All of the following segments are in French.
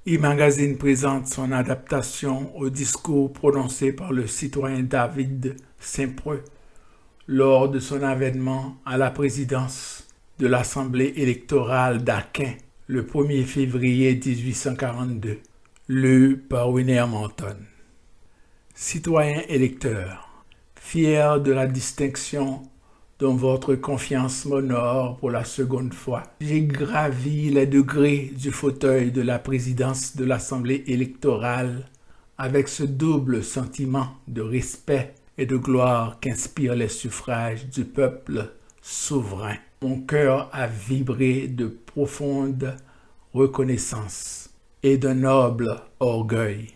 E-Magazine présente son adaptation au discours prononcé par le citoyen David Saint-Preux lors de son avènement à la présidence de l'Assemblée électorale d'Aquin le 1er février 1842, lu par Winner Morton. Citoyens électeurs, fiers de la distinction dont votre confiance m'honore pour la seconde fois, j'ai gravi les degrés du fauteuil de la présidence de l'Assemblée électorale avec ce double sentiment de respect et de gloire qu'inspirent les suffrages du peuple souverain. Mon cœur a vibré de profonde reconnaissance et de noble orgueil.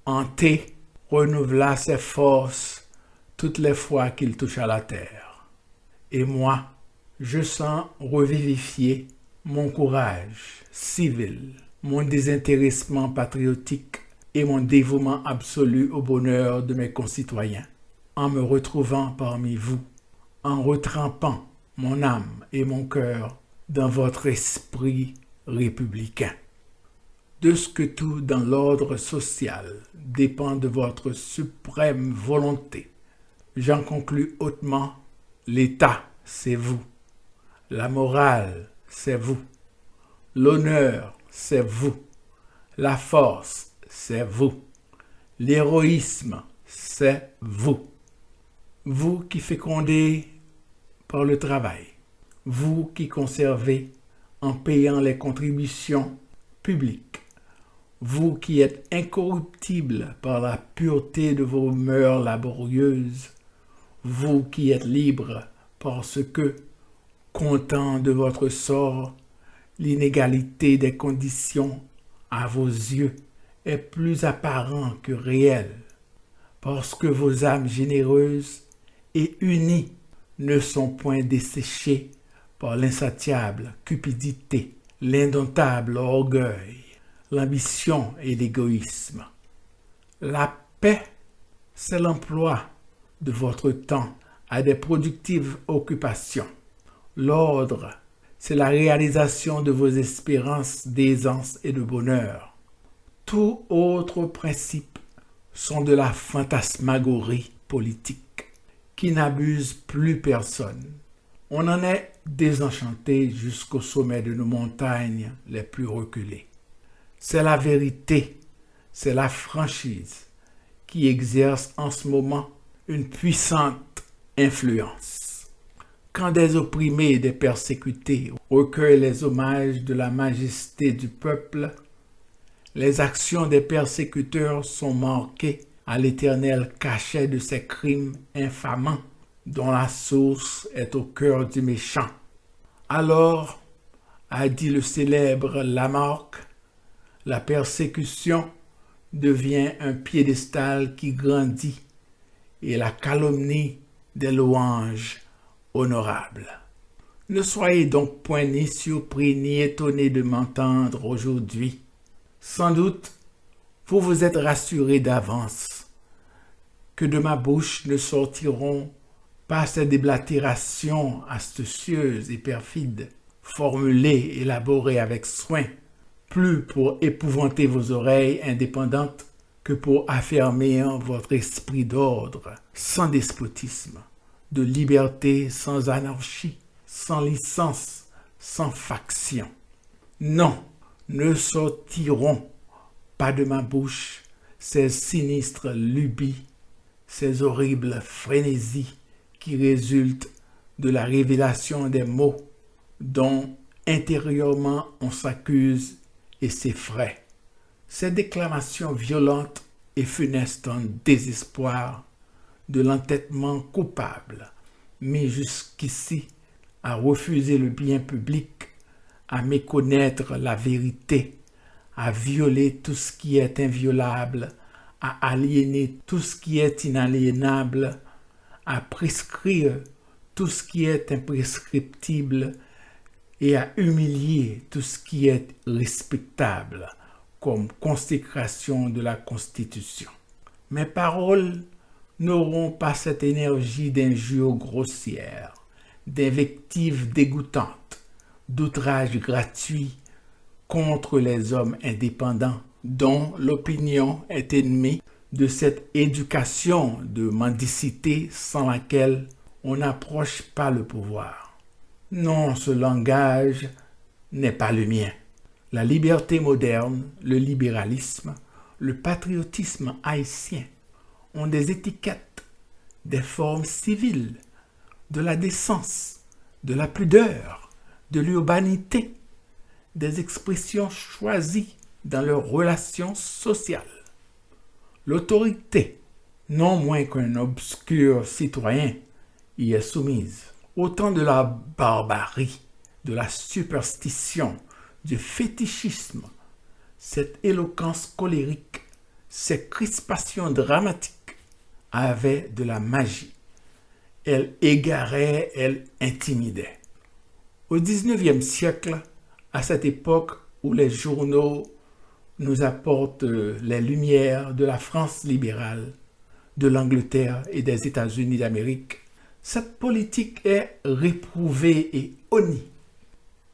Hanté renouvela ses forces toutes les fois qu'il toucha la terre. Et moi, je sens revivifier mon courage civil, mon désintéressement patriotique et mon dévouement absolu au bonheur de mes concitoyens, en me retrouvant parmi vous, en retrempant mon âme et mon cœur dans votre esprit républicain. De ce que tout dans l'ordre social dépend de votre suprême volonté, j'en conclus hautement: l'État, c'est vous. La morale, c'est vous. L'honneur, c'est vous. La force, c'est vous. L'héroïsme, c'est vous. Vous qui fécondez par le travail. Vous qui conservez en payant les contributions publiques. Vous qui êtes incorruptible par la pureté de vos mœurs laborieuses. Vous qui êtes libre parce que, content de votre sort, l'inégalité des conditions à vos yeux est plus apparent que réelle, parce que vos âmes généreuses et unies ne sont point desséchées par l'insatiable cupidité, l'indomptable orgueil, l'ambition et l'égoïsme. La paix, c'est l'emploi de votre temps à des productives occupations. L'ordre, c'est la réalisation de vos espérances d'aisance et de bonheur. Tous autres principes sont de la fantasmagorie politique qui n'abuse plus personne. On en est désenchanté jusqu'au sommet de nos montagnes les plus reculées. C'est la vérité, c'est la franchise qui exerce en ce moment une puissante influence. Quand des opprimés et des persécutés recueillent les hommages de la majesté du peuple, les actions des persécuteurs sont marquées à l'éternel cachet de ces crimes infamants dont la source est au cœur du méchant. Alors, a dit le célèbre Lamarck, la persécution devient un piédestal qui grandit et la calomnie des louanges honorables. Ne soyez donc point ni surpris ni étonnés de m'entendre aujourd'hui. Sans doute, vous vous êtes rassurés d'avance que de ma bouche ne sortiront pas ces déblatérations astucieuses et perfides, formulées, élaborées avec soin, plus pour épouvanter vos oreilles indépendantes que pour affermir votre esprit d'ordre, sans despotisme, de liberté sans anarchie, sans licence, sans faction. Non, ne sortiront pas de ma bouche ces sinistres lubies, ces horribles frénésies qui résultent de la révélation des mots dont intérieurement on s'accuse et s'effraie. Ces déclamations violentes et funestes en désespoir de l'entêtement coupable, mis jusqu'ici à refuser le bien public, à méconnaître la vérité, à violer tout ce qui est inviolable, à aliéner tout ce qui est inaliénable, à prescrire tout ce qui est imprescriptible et à humilier tout ce qui est respectable comme consécration de la Constitution. Mes paroles n'auront pas cette énergie d'injures grossières, d'invectives dégoûtantes, d'outrages gratuits contre les hommes indépendants dont l'opinion est ennemie de cette éducation de mendicité sans laquelle on n'approche pas le pouvoir. Non, ce langage n'est pas le mien. La liberté moderne, le libéralisme, le patriotisme haïtien ont des étiquettes, des formes civiles, de la décence, de la pudeur, de l'urbanité, des expressions choisies dans leurs relations sociales. L'autorité, non moins qu'un obscur citoyen, y est soumise. Autant de la barbarie, de la superstition, du fétichisme, cette éloquence colérique, ces crispations dramatiques avaient de la magie. Elle égarait, elle intimidait. Au XIXe siècle, à cette époque où les journaux nous apportent les lumières de la France libérale, de l'Angleterre et des États-Unis d'Amérique, cette politique est réprouvée et honnie.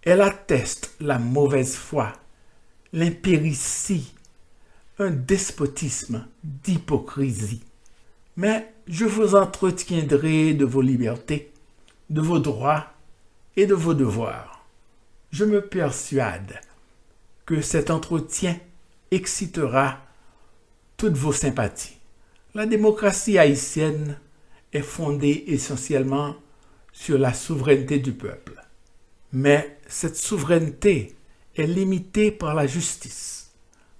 Elle atteste la mauvaise foi, l'impéritie, un despotisme d'hypocrisie. Mais je vous entretiendrai de vos libertés, de vos droits et de vos devoirs. Je me persuade que cet entretien excitera toutes vos sympathies. La démocratie haïtienne est fondée essentiellement sur la souveraineté du peuple. Mais cette souveraineté est limitée par la justice,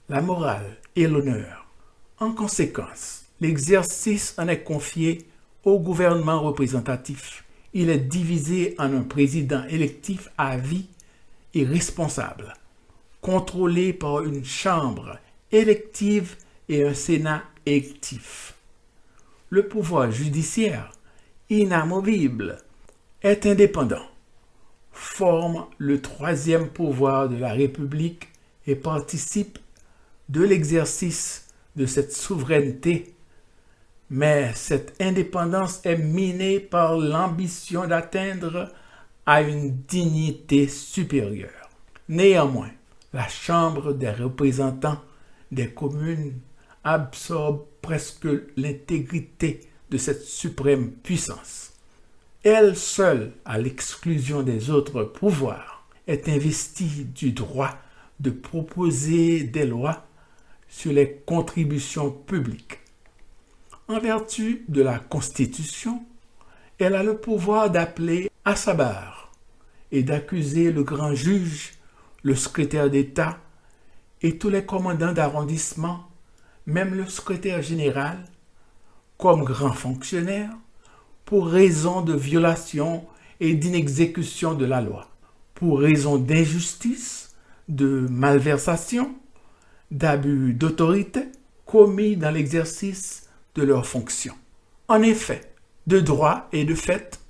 la morale et l'honneur. En conséquence, l'exercice en est confié au gouvernement représentatif. Il est divisé en un président électif à vie et responsable, contrôlé par une chambre élective et un sénat électif. Le pouvoir judiciaire, inamovible, est indépendant, forme le troisième pouvoir de la République et participe de l'exercice de cette souveraineté. Mais cette indépendance est minée par l'ambition d'atteindre à une dignité supérieure. Néanmoins, la Chambre des représentants des communes absorbe presque l'intégrité de cette suprême puissance. Elle seule, à l'exclusion des autres pouvoirs, est investie du droit de proposer des lois sur les contributions publiques. En vertu de la Constitution, elle a le pouvoir d'appeler à sa barre et d'accuser le grand juge, le secrétaire d'État et tous les commandants d'arrondissement, même le secrétaire général, comme grands fonctionnaires, pour raison de violation et d'inexécution de la loi, pour raison d'injustice, de malversation, d'abus d'autorité commis dans l'exercice de leurs fonctions. En effet, de droit et de fait,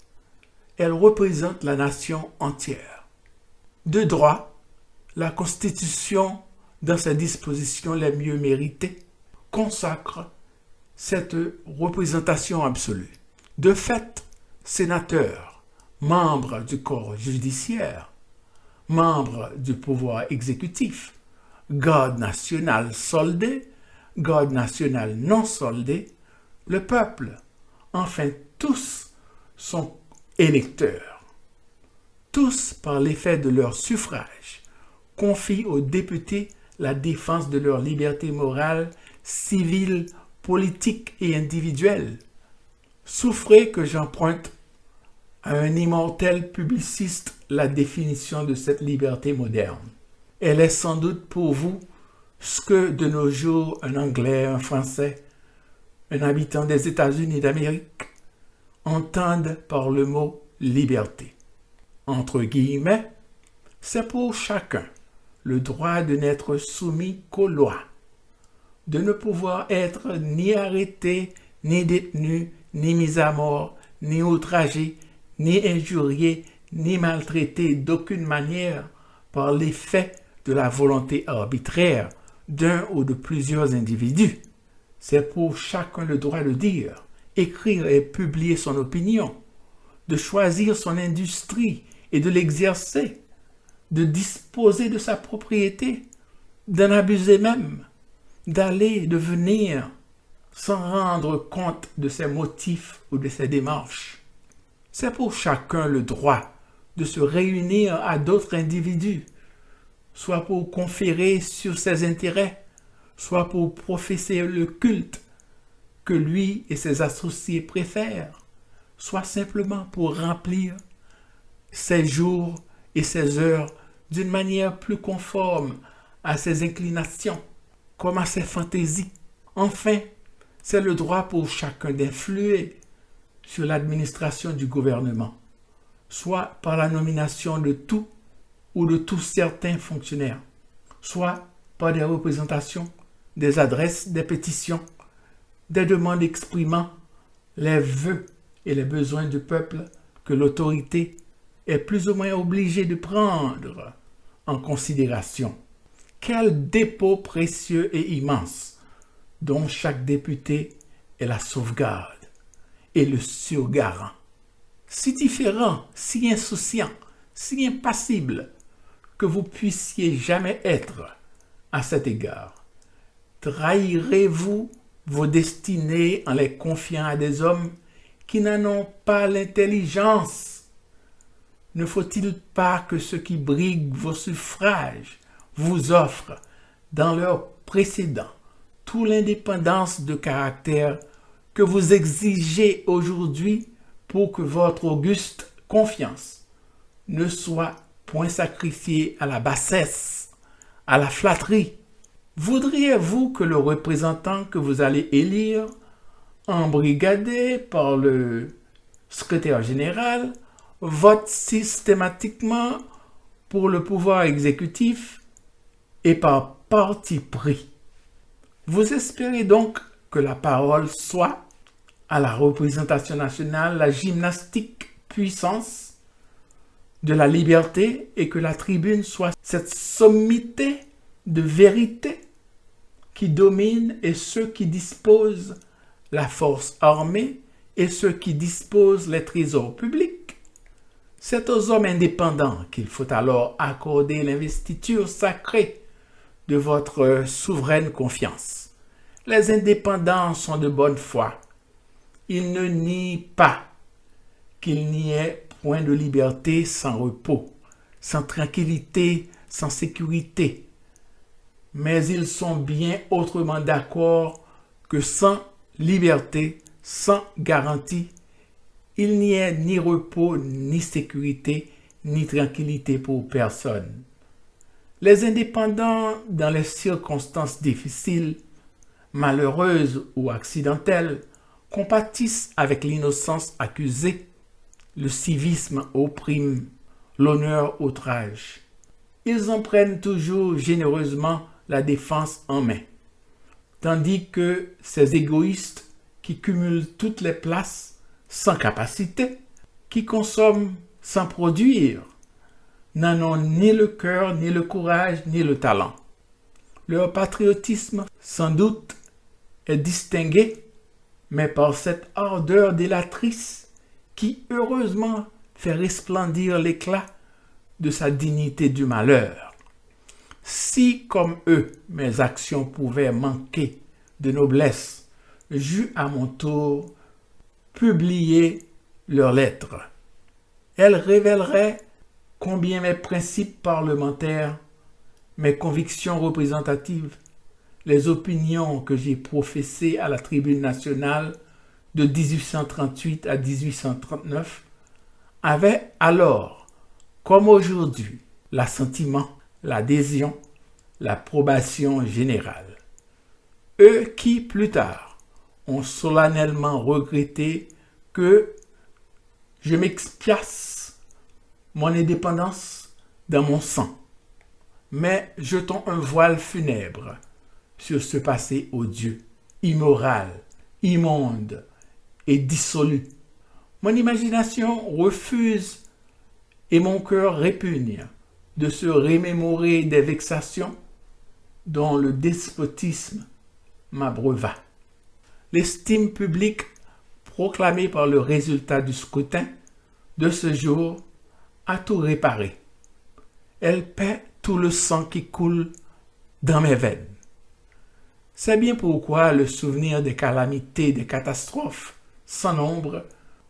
elle représente la nation entière. De droit, la Constitution, dans ses dispositions les mieux méritées, consacre cette représentation absolue. De fait, sénateurs, membres du corps judiciaire, membres du pouvoir exécutif, garde nationale soldée, garde nationale non soldée, le peuple, enfin tous sont électeurs. Tous, par l'effet de leur suffrage, confient aux députés la défense de leur liberté morale, civile, politique et individuelle. Souffrez que j'emprunte à un immortel publiciste la définition de cette liberté moderne. Elle est sans doute pour vous ce que de nos jours un Anglais, un Français, un habitant des États-Unis d'Amérique entendent par le mot liberté. Entre guillemets, c'est pour chacun le droit de n'être soumis qu'aux lois, de ne pouvoir être ni arrêté, ni détenu, ni mis à mort, ni outragé, ni injurié, ni maltraité d'aucune manière par l'effet de la volonté arbitraire d'un ou de plusieurs individus. C'est pour chacun le droit de dire, écrire et publier son opinion, de choisir son industrie et de l'exercer, de disposer de sa propriété, d'en abuser même, d'aller, de venir, sans rendre compte de ses motifs ou de ses démarches. C'est pour chacun le droit de se réunir à d'autres individus, soit pour conférer sur ses intérêts, soit pour professer le culte que lui et ses associés préfèrent, soit simplement pour remplir ses jours et ses heures d'une manière plus conforme à ses inclinations, comme à ses fantaisies. Enfin, c'est le droit pour chacun d'influer sur l'administration du gouvernement, soit par la nomination de tout ou de tous certains fonctionnaires, soit par des représentations, des adresses, des pétitions, des demandes exprimant les vœux et les besoins du peuple que l'autorité est plus ou moins obligée de prendre en considération. Quel dépôt précieux et immense dont chaque député est la sauvegarde et le surgarant. Si différent, si insouciant, si impassible que vous puissiez jamais être à cet égard, trahirez-vous vos destinées en les confiant à des hommes qui n'en ont pas l'intelligence? Ne faut-il pas que ceux qui briguent vos suffrages vous offrent, dans leur précédent, toute l'indépendance de caractère que vous exigez aujourd'hui pour que votre auguste confiance ne soit point sacrifiée à la bassesse, à la flatterie? Voudriez-vous que le représentant que vous allez élire, embrigadé par le secrétaire général, vote systématiquement pour le pouvoir exécutif et par parti pris? Vous espérez donc que la parole soit, à la représentation nationale, la gymnastique puissance de la liberté et que la tribune soit cette sommité de vérité qui domine et ceux qui disposent la force armée et ceux qui disposent les trésors publics? C'est aux hommes indépendants qu'il faut alors accorder l'investiture sacrée de votre souveraine confiance. Les indépendants sont de bonne foi. Ils ne nient pas qu'il n'y ait point de liberté sans repos, sans tranquillité, sans sécurité. Mais ils sont bien autrement d'accord que sans liberté, sans garantie, il n'y ait ni repos, ni sécurité, ni tranquillité pour personne. Les indépendants, dans les circonstances difficiles, malheureuses ou accidentelles, compatissent avec l'innocence accusée, le civisme opprime, l'honneur outrage. Ils en prennent toujours généreusement la défense en main, tandis que ces égoïstes qui cumulent toutes les places sans capacité, qui consomment sans produire, n'en ont ni le cœur, ni le courage, ni le talent. Leur patriotisme, sans doute, est distingué, mais par cette ardeur délatrice qui, heureusement, fait resplendir l'éclat de sa dignité du malheur. Si, comme eux, mes actions pouvaient manquer de noblesse, j'eus à mon tour publié leurs lettres. Elles révéleraient combien mes principes parlementaires, mes convictions représentatives, les opinions que j'ai professées à la tribune nationale de 1838 à 1839 avaient alors, comme aujourd'hui, l'assentiment, l'adhésion, l'approbation générale. Eux qui, plus tard, ont solennellement regretté que je m'expiasse mon indépendance dans mon sang, mais jetons un voile funèbre sur ce passé odieux, immoral, immonde et dissolu. Mon imagination refuse et mon cœur répugne de se remémorer des vexations dont le despotisme m'abreuva. L'estime publique proclamée par le résultat du scrutin de ce jour a tout réparé. Elle paie tout le sang qui coule dans mes veines. C'est bien pourquoi le souvenir des calamités, des catastrophes sans nombre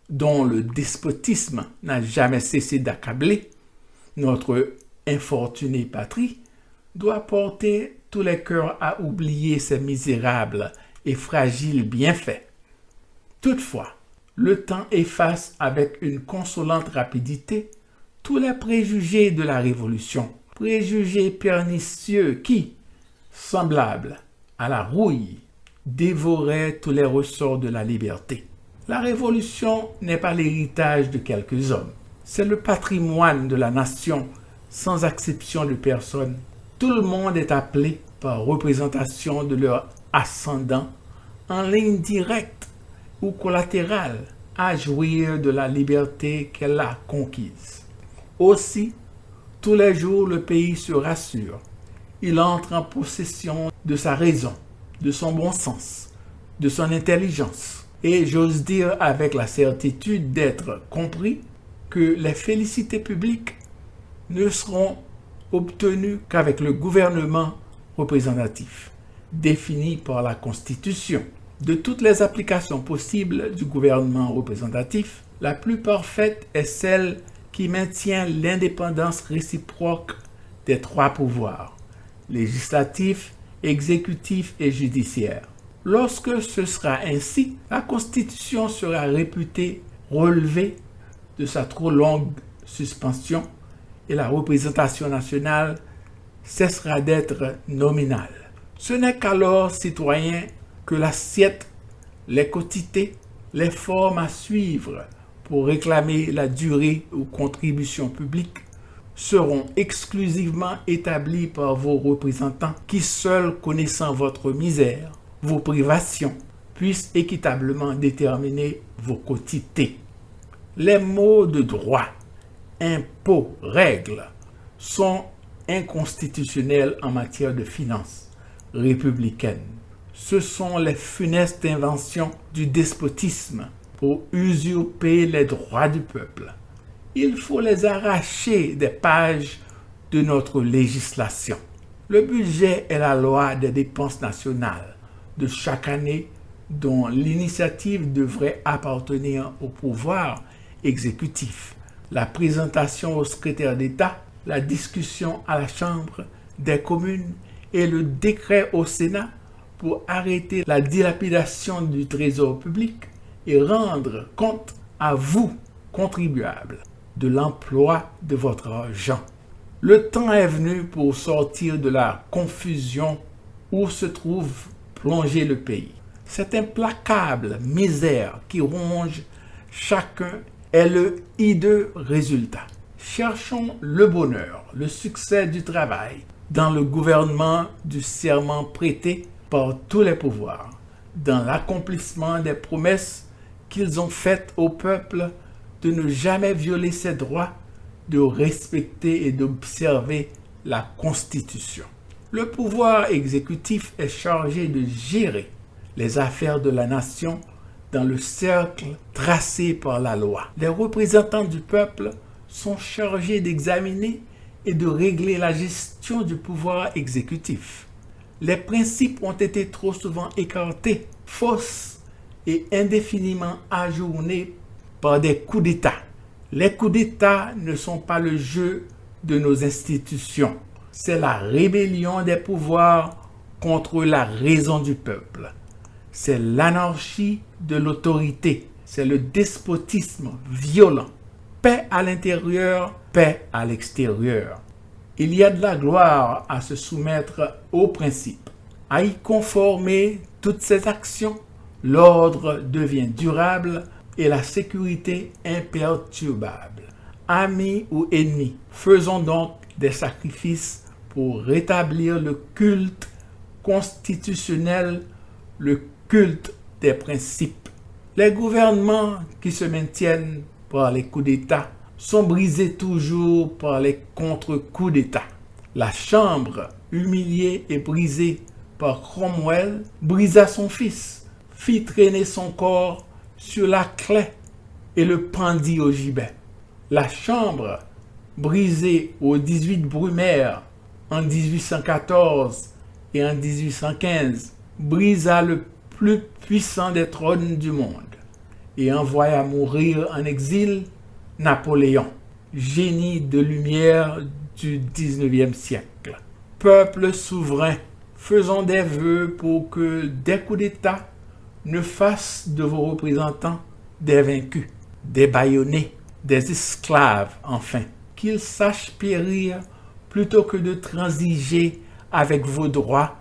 dont le despotisme n'a jamais cessé d'accabler notre infortunée patrie doit porter tous les cœurs à oublier ces misérables et fragiles bienfaits. Toutefois, le temps efface avec une consolante rapidité tous les préjugés de la Révolution, préjugés pernicieux qui, semblables à la rouille, dévoraient tous les ressorts de la liberté. La Révolution n'est pas l'héritage de quelques hommes, c'est le patrimoine de la nation, sans exception de personne. Tout le monde est appelé par représentation de leur ascendant, en ligne directe ou collatérale, à jouir de la liberté qu'elle a conquise. Aussi, tous les jours, le pays se rassure. Il entre en possession de sa raison, de son bon sens, de son intelligence. Et j'ose dire avec la certitude d'être compris que les félicités publiques ne seront obtenues qu'avec le gouvernement représentatif, défini par la Constitution. De toutes les applications possibles du gouvernement représentatif, la plus parfaite est celle qui maintient l'indépendance réciproque des trois pouvoirs, législatif, exécutif et judiciaire. Lorsque ce sera ainsi, la Constitution sera réputée relevée de sa trop longue suspension et la représentation nationale cessera d'être nominale. Ce n'est qu'alors, citoyens, que l'assiette, les quotités, les formes à suivre pour réclamer la durée aux contributions publiques seront exclusivement établies par vos représentants qui, seuls connaissant votre misère, vos privations, puissent équitablement déterminer vos quotités. Les mots de droit, impôts, règles sont inconstitutionnels en matière de finances républicaines. Ce sont les funestes inventions du despotisme pour usurper les droits du peuple. Il faut les arracher des pages de notre législation. Le budget est la loi des dépenses nationales de chaque année dont l'initiative devrait appartenir au pouvoir exécutif. La présentation au secrétaire d'État, la discussion à la Chambre des communes et le décret au Sénat pour arrêter la dilapidation du trésor public et rendre compte à vous, contribuables, de l'emploi de votre argent. Le temps est venu pour sortir de la confusion où se trouve plongé le pays. Cette implacable misère qui ronge chacun est le hideux résultat. Cherchons le bonheur, le succès du travail dans le gouvernement du serment prêté par tous les pouvoirs, dans l'accomplissement des promesses qu'ils ont faites au peuple de ne jamais violer ses droits, de respecter et d'observer la Constitution. Le pouvoir exécutif est chargé de gérer les affaires de la nation dans le cercle tracé par la loi. Les représentants du peuple sont chargés d'examiner et de régler la gestion du pouvoir exécutif. Les principes ont été trop souvent écartés, fausses et indéfiniment ajournés par des coups d'État. Les coups d'État ne sont pas le jeu de nos institutions. C'est la rébellion des pouvoirs contre la raison du peuple. C'est l'anarchie de l'autorité. C'est le despotisme violent. Paix à l'intérieur, paix à l'extérieur. Il y a de la gloire à se soumettre aux principes, à y conformer toutes ces actions. L'ordre devient durable et la sécurité imperturbable. Amis ou ennemis, faisons donc des sacrifices pour rétablir le culte constitutionnel, le culte des principes. Les gouvernements qui se maintiennent par les coups d'État sont brisés toujours par les contre-coups d'État. La Chambre, humiliée et brisée par Cromwell, brisa son fils, fit traîner son corps sur la claie et le pendit au gibet. La Chambre, brisé aux 18 Brumaire en 1814 et en 1815, brisa le plus puissant des trônes du monde et envoya mourir en exil Napoléon, génie de lumière du 19e siècle. Peuple souverain, faisons des vœux pour que des coups d'État ne fassent de vos représentants des vaincus, des bâillonnés, des esclaves enfin, qu'ils sachent périr plutôt que de transiger avec vos droits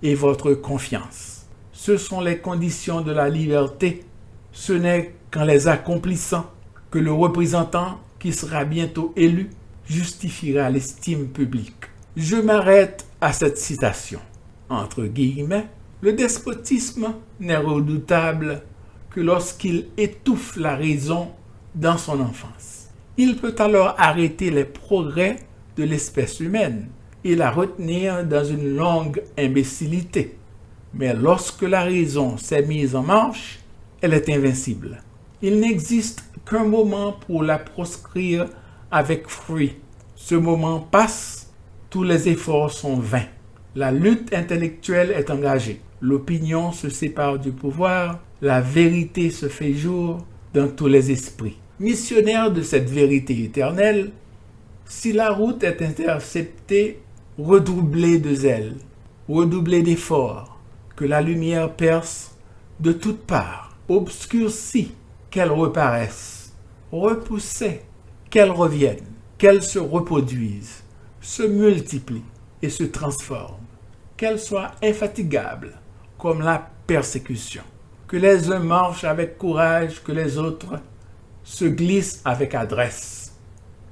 et votre confiance. Ce sont les conditions de la liberté. Ce n'est qu'en les accomplissant que le représentant qui sera bientôt élu justifiera l'estime publique. Je m'arrête à cette citation. Entre guillemets, le despotisme n'est redoutable que lorsqu'il étouffe la raison dans son enfance. Il peut alors arrêter les progrès de l'espèce humaine et la retenir dans une longue imbécilité. Mais lorsque la raison s'est mise en marche, elle est invincible. Il n'existe qu'un moment pour la proscrire avec fruit. Ce moment passe, tous les efforts sont vains. La lutte intellectuelle est engagée. L'opinion se sépare du pouvoir. La vérité se fait jour dans tous les esprits. Missionnaire de cette vérité éternelle, si la route est interceptée, redoublez de zèle, redoublez d'efforts, que la lumière perce de toutes parts, obscurcie, qu'elle reparaisse, repoussée, qu'elle revienne, qu'elle se reproduise, se multiplie et se transforme, qu'elle soit infatigable comme la persécution, que les uns marchent avec courage, que les autres se glissent avec adresse,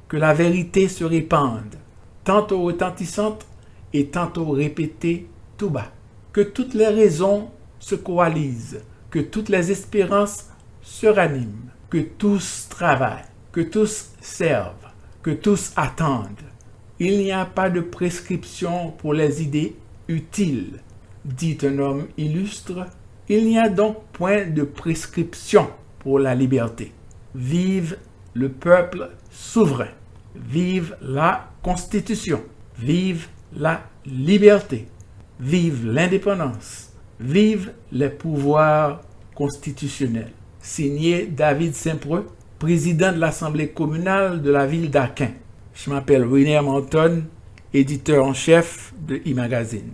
que la vérité se répande, tantôt retentissante et tantôt répétée tout bas, que toutes les raisons se coalisent, que toutes les espérances se raniment, que tous travaillent, que tous servent, que tous attendent. Il n'y a pas de prescription pour les idées utiles, dit un homme illustre. Il n'y a donc point de prescription pour la liberté. Vive le peuple souverain. Vive la Constitution. Vive la liberté. Vive l'indépendance. Vive les pouvoirs constitutionnels. Signé David Saint-Preux, président de l'Assemblée communale de la ville d'Aquin. Je m'appelle René Monton, éditeur en chef de e-Magazine.